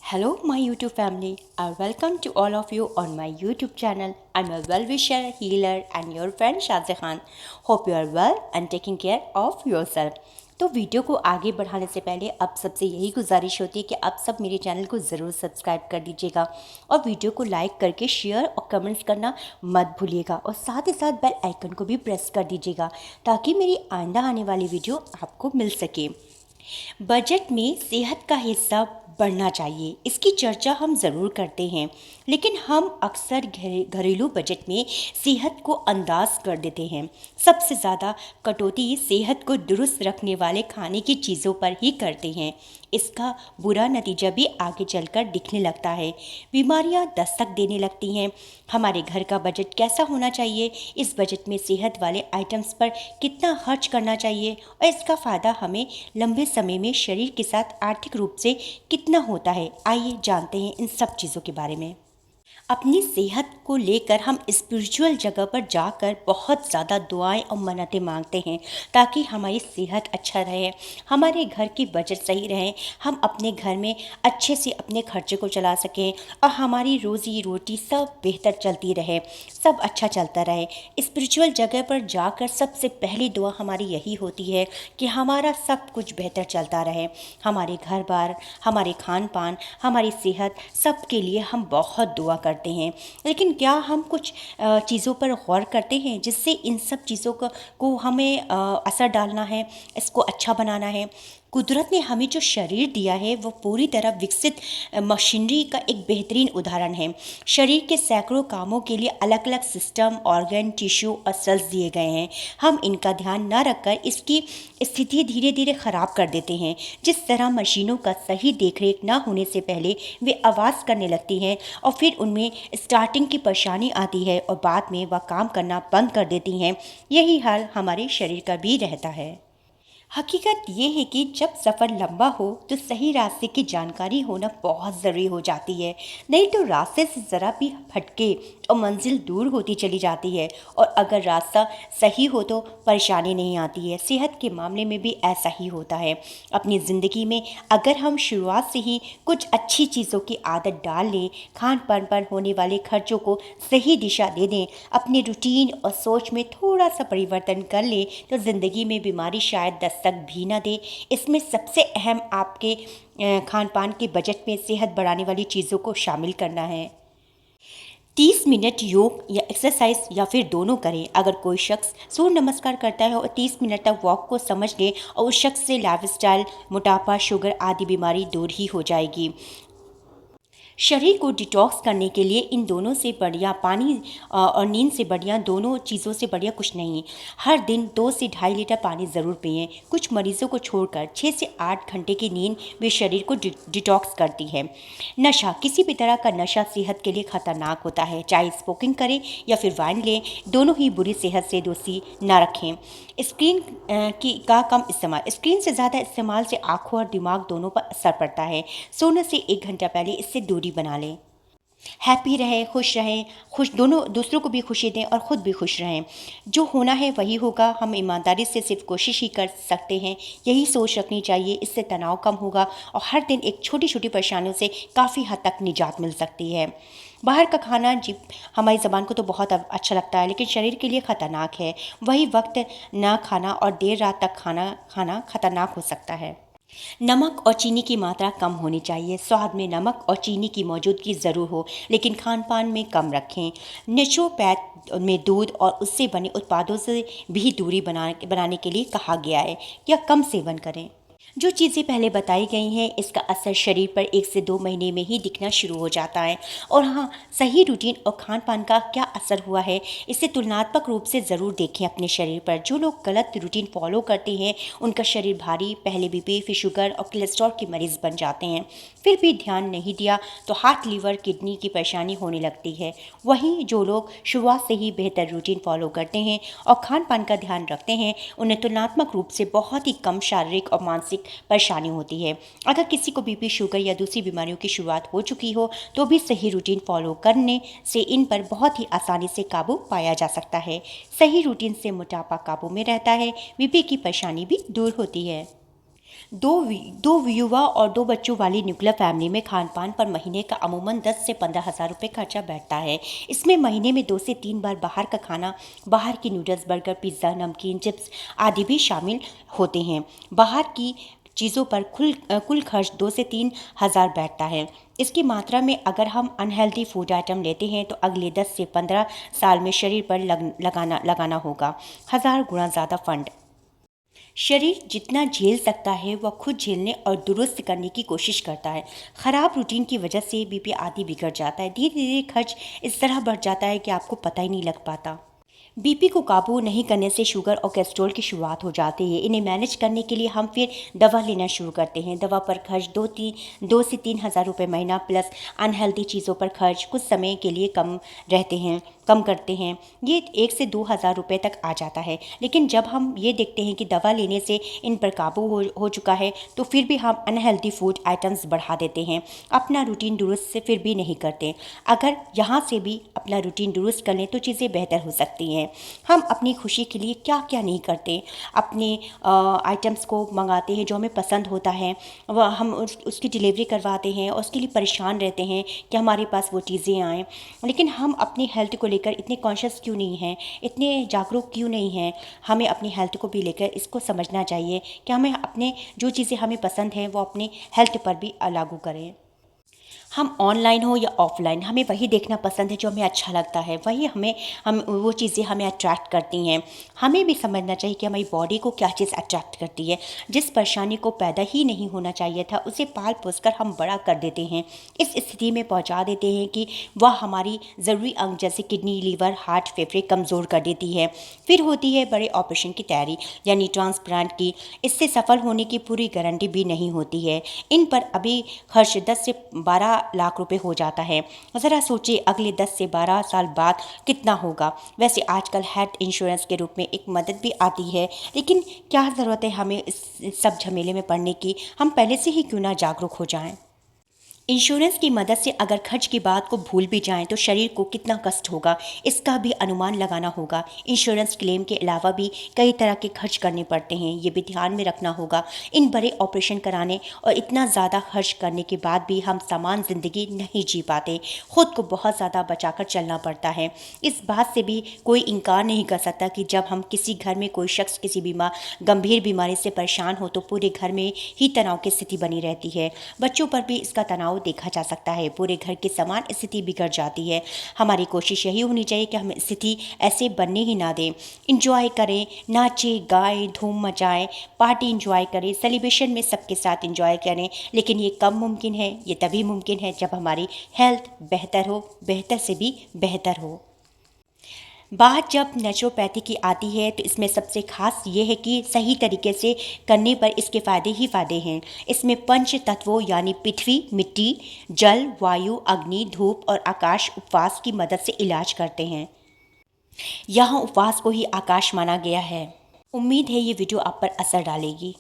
Hello, my YouTube family. I welcome to all of you on my YouTube channel. I'm a well-wisher, healer, and your friend Shazia Khan. Hope you are well and taking care of yourself. तो video को आगे बढ़ाने से पहले अब सबसे यही गुजारिश होती है कि आप सब मेरे चैनल को ज़रूर सब्सक्राइब कर दीजिएगा और वीडियो को लाइक करके शेयर और कमेंट्स करना मत भूलिएगा और साथ ही साथ बेल आइकन को भी प्रेस कर दीजिएगा ताकि मेरी आइंदा आने वाली वीडियो आपको मिल सके। बजट में सेहत का हिस्सा बढ़ना चाहिए, इसकी चर्चा हम ज़रूर करते हैं, लेकिन हम अक्सर घरेलू बजट में सेहत को अंदाज कर देते हैं। सबसे ज़्यादा कटौती सेहत को दुरुस्त रखने वाले खाने की चीज़ों पर ही करते हैं। इसका बुरा नतीजा भी आगे चलकर दिखने लगता है। बीमारियां दस्तक देने लगती हैं। हमारे घर का बजट कैसा होना चाहिए, इस बजट में सेहत वाले आइटम्स पर कितना खर्च करना चाहिए और इसका फ़ायदा हमें लंबे समय में शरीर के साथ आर्थिक रूप से कितना होता है, आइए जानते हैं इन सब चीज़ों के बारे में। अपनी सेहत को लेकर हम स्पिरिचुअल जगह पर जाकर बहुत ज़्यादा दुआएं और मन्नतें मांगते हैं ताकि हमारी सेहत अच्छा रहे, हमारे घर की बजट सही रहे, हम अपने घर में अच्छे से अपने खर्चे को चला सकें और हमारी रोज़ी रोटी सब बेहतर चलती रहे, सब अच्छा चलता रहे। स्पिरिचुअल जगह पर जाकर सबसे पहली दुआ हमारी यही होती है कि हमारा सब कुछ बेहतर चलता रहे, हमारे घर बार, हमारे खान पान, हमारी सेहत, सब के लिए हम बहुत दुआ करते हैं। लेकिन क्या हम कुछ चीज़ों पर गौर करते हैं जिससे इन सब चीज़ों को हमें असर डालना है, इसको अच्छा बनाना है। कुदरत ने हमें जो शरीर दिया है वो पूरी तरह विकसित मशीनरी का एक बेहतरीन उदाहरण है। शरीर के सैकड़ों कामों के लिए अलग अलग सिस्टम, ऑर्गन, टिश्यू और सेल्स दिए गए हैं। हम इनका ध्यान न रखकर इसकी स्थिति धीरे धीरे ख़राब कर देते हैं। जिस तरह मशीनों का सही देखरेख न होने से पहले वे आवाज़ करने लगती हैं और फिर उनमें स्टार्टिंग की परेशानी आती है और बाद में वह काम करना बंद कर देती हैं, यही हाल हमारे शरीर का भी रहता है। हकीकत ये है कि जब सफ़र लंबा हो तो सही रास्ते की जानकारी होना बहुत ज़रूरी हो जाती है, नहीं तो रास्ते से ज़रा भी भटके और मंजिल दूर होती चली जाती है। और अगर रास्ता सही हो तो परेशानी नहीं आती है। सेहत के मामले में भी ऐसा ही होता है। अपनी ज़िंदगी में अगर हम शुरुआत से ही कुछ अच्छी चीज़ों की आदत डाल लें, खान पान पर होने वाले खर्चों को सही दिशा दे दें, अपने रूटीन और सोच में थोड़ा सा परिवर्तन कर लें, तो ज़िंदगी में बीमारी शायद दस्तक भी ना दे। इसमें सबसे अहम आपके खान पान के बजट में सेहत बढ़ाने वाली चीज़ों को शामिल करना है। 30 मिनट योग या एक्सरसाइज या फिर दोनों करें। अगर कोई शख्स सूर्य नमस्कार करता है और 30 मिनट तक वॉक को समझ ले और उस शख्स से लाइफस्टाइल, मोटापा, शुगर आदि बीमारी दूर ही हो जाएगी। शरीर को डिटॉक्स करने के लिए इन दोनों से बढ़िया पानी और नींद से बढ़िया, दोनों चीज़ों से बढ़िया कुछ नहीं। हर दिन 2 से 2.5 लीटर पानी ज़रूर पिएं। कुछ मरीजों को छोड़कर 6 से 8 घंटे की नींद भी शरीर को डिटॉक्स करती है। नशा, किसी भी तरह का नशा सेहत के लिए खतरनाक होता है। चाहे स्मोकिंग करें या फिर वाइन लें, दोनों ही बुरी सेहत से दोस्ती न रखें। स्क्रीन का कम इस्तेमाल, स्क्रीन से ज़्यादा इस्तेमाल से आँखों और दिमाग दोनों पर असर पड़ता है। सोने से 1 घंटा पहले इससे दूरी बना लें। हैप्पी रहें, खुश, दोनों दूसरों को भी खुशी दें और ख़ुद भी खुश रहें। जो होना है वही होगा, हम ईमानदारी से सिर्फ कोशिश ही कर सकते हैं, यही सोच रखनी चाहिए। इससे तनाव कम होगा और हर दिन एक छोटी छोटी परेशानियों से काफ़ी हद तक निजात मिल सकती है। बाहर का खाना जी हमारी ज़बान को तो बहुत अच्छा लगता है, लेकिन शरीर के लिए ख़तरनाक है। वही वक्त ना खाना और देर रात तक खाना खतरनाक हो सकता है। नमक और चीनी की मात्रा कम होनी चाहिए। स्वाद में नमक और चीनी की मौजूदगी ज़रूर हो, लेकिन खान पान में कम रखें। नेचुरोपैथ में दूध और उससे बने उत्पादों से भी दूरी बनाने के लिए कहा गया है या कम सेवन करें। जो चीज़ें पहले बताई गई हैं, इसका असर शरीर पर 1 से 2 महीने में ही दिखना शुरू हो जाता है। और हाँ, सही रूटीन और खान पान का क्या असर हुआ है, इसे तुलनात्मक रूप से ज़रूर देखें अपने शरीर पर। जो लोग गलत रूटीन फॉलो करते हैं उनका शरीर भारी, पहले बीपी, फिर शुगर और कोलेस्ट्रॉल के मरीज़ बन जाते हैं। फिर भी ध्यान नहीं दिया तो हार्ट, लीवर, किडनी की परेशानी होने लगती है। वहीं जो लोग शुरुआत से ही बेहतर रूटीन फॉलो करते हैं और खान पान का ध्यान रखते हैं, उन्हें तुलनात्मक रूप से बहुत ही कम शारीरिक और मानसिक परेशानी होती है। अगर किसी को बीपी, शुगर या दूसरी बीमारियों की शुरुआत हो चुकी हो तो भी सही रूटीन फॉलो करने से इन पर बहुत ही आसानी से काबू पाया जा सकता है। सही रूटीन से मोटापा काबू में रहता है, बीपी की परेशानी भी दूर होती है। दो युवा और 2 बच्चों वाली न्यूक्लियर फैमिली में खान पान पर महीने का अमूमन 10 से 15 हज़ार रुपये खर्चा बैठता है। इसमें महीने में 2 से 3 बार बाहर का खाना, बाहर की नूडल्स, बर्गर, पिज़्ज़ा, नमकीन, चिप्स आदि भी शामिल होते हैं। बाहर की चीज़ों पर कुल खर्च 2 से 3 हज़ार बैठता है। इसकी मात्रा में अगर हम अनहेल्दी फूड आइटम लेते हैं तो अगले 10 से 15 साल में शरीर पर लगाना होगा 1000 गुना ज़्यादा फंड। शरीर जितना झेल सकता है वह खुद झेलने और दुरुस्त करने की कोशिश करता है। ख़राब रूटीन की वजह से बीपी आदि बिगड़ जाता है। धीरे धीरे खर्च इस तरह बढ़ जाता है कि आपको पता ही नहीं लग पाता। बीपी को काबू नहीं करने से शुगर और कोलेस्ट्रॉल की शुरुआत हो जाती है। इन्हें मैनेज करने के लिए हम फिर दवा लेना शुरू करते हैं। दवा पर खर्च 2 से 3 हज़ार रुपये महीना प्लस अनहेल्दी चीज़ों पर खर्च कुछ समय के लिए कम करते हैं। ये 1 से 2 हज़ार रुपये तक आ जाता है। लेकिन जब हम ये देखते हैं कि दवा लेने से इन पर काबू हो चुका है तो फिर भी हम अनहेल्दी फूड आइटम्स बढ़ा देते हैं। अपना रूटीन दुरुस्त से फिर भी नहीं करते। अगर यहाँ से भी अपना रूटीन दुरुस्त कर लें तो चीज़ें बेहतर हो सकती हैं। हम अपनी खुशी के लिए क्या क्या नहीं करते। अपने आइटम्स को मंगाते हैं जो हमें पसंद होता है, वह हम उसकी डिलीवरी करवाते हैं और उसके लिए परेशान रहते हैं कि हमारे पास वो चीज़ें आएँ। लेकिन हम अपनी हेल्थ को लेकर इतने कॉन्शियस क्यों नहीं हैं, इतने जागरूक क्यों नहीं हैं। हमें अपनी हेल्थ को भी लेकर इसको समझना चाहिए कि हमें अपने जो चीज़ें हमें पसंद हैं वो अपनी हेल्थ पर भी लागू करें। हम ऑनलाइन हो या ऑफलाइन, हमें वही देखना पसंद है जो हमें अच्छा लगता है, वही हम वो चीज़ें हमें अट्रैक्ट करती हैं। हमें भी समझना चाहिए कि हमारी बॉडी को क्या चीज़ अट्रैक्ट करती है। जिस परेशानी को पैदा ही नहीं होना चाहिए था उसे पाल पोस कर हम बड़ा कर देते हैं। इस स्थिति में पहुंचा देते हैं कि वह हमारी ज़रूरी अंग जैसे किडनी, लीवर, हार्ट, फेफड़े कमज़ोर कर देती है। फिर होती है बड़े ऑपरेशन की तैयारी यानी ट्रांसप्लांट की। इससे सफल होने की पूरी गारंटी भी नहीं होती है। इन पर अभी खर्च 10 से 12 लाख रुपए हो जाता है। ज़रा सोचिए अगले 10 से 12 साल बाद कितना होगा। वैसे आजकल हेल्थ इंश्योरेंस के रूप में एक मदद भी आती है, लेकिन क्या ज़रूरत है हमें इस सब झमेले में पड़ने की। हम पहले से ही क्यों ना जागरूक हो जाएं। इंश्योरेंस की मदद से अगर खर्च की बात को भूल भी जाएं तो शरीर को कितना कष्ट होगा इसका भी अनुमान लगाना होगा। इंश्योरेंस क्लेम के अलावा भी कई तरह के खर्च करने पड़ते हैं, ये भी ध्यान में रखना होगा। इन बड़े ऑपरेशन कराने और इतना ज़्यादा खर्च करने के बाद भी हम सामान ज़िंदगी नहीं जी पाते। खुद को बहुत ज़्यादा बचाकर चलना पड़ता है। इस बात से भी कोई इनकार नहीं कर सकता कि जब हम किसी घर में कोई शख्स किसी गंभीर बीमारी से परेशान हो तो पूरे घर में ही तनाव की स्थिति बनी रहती है। बच्चों पर भी इसका तनाव देखा जा सकता है। पूरे घर की समान स्थिति बिगड़ जाती है। हमारी कोशिश यही होनी चाहिए कि हम स्थिति ऐसे बनने ही ना दें। इंजॉय करें, नाचें, गाएं, धूम मचाएं, पार्टी इंजॉय करें, सेलिब्रेशन में सबके साथ इंजॉय करें। लेकिन ये कब मुमकिन है? ये तभी मुमकिन है जब हमारी हेल्थ बेहतर हो, बेहतर से भी बेहतर हो। बात जब नेचुरोपैथी की आती है तो इसमें सबसे खास ये है कि सही तरीके से करने पर इसके फ़ायदे ही फ़ायदे हैं। इसमें पंच तत्वों यानी पृथ्वी, मिट्टी, जल, वायु, अग्नि, धूप और आकाश उपवास की मदद से इलाज करते हैं। यहाँ उपवास को ही आकाश माना गया है। उम्मीद है ये वीडियो आप पर असर डालेगी।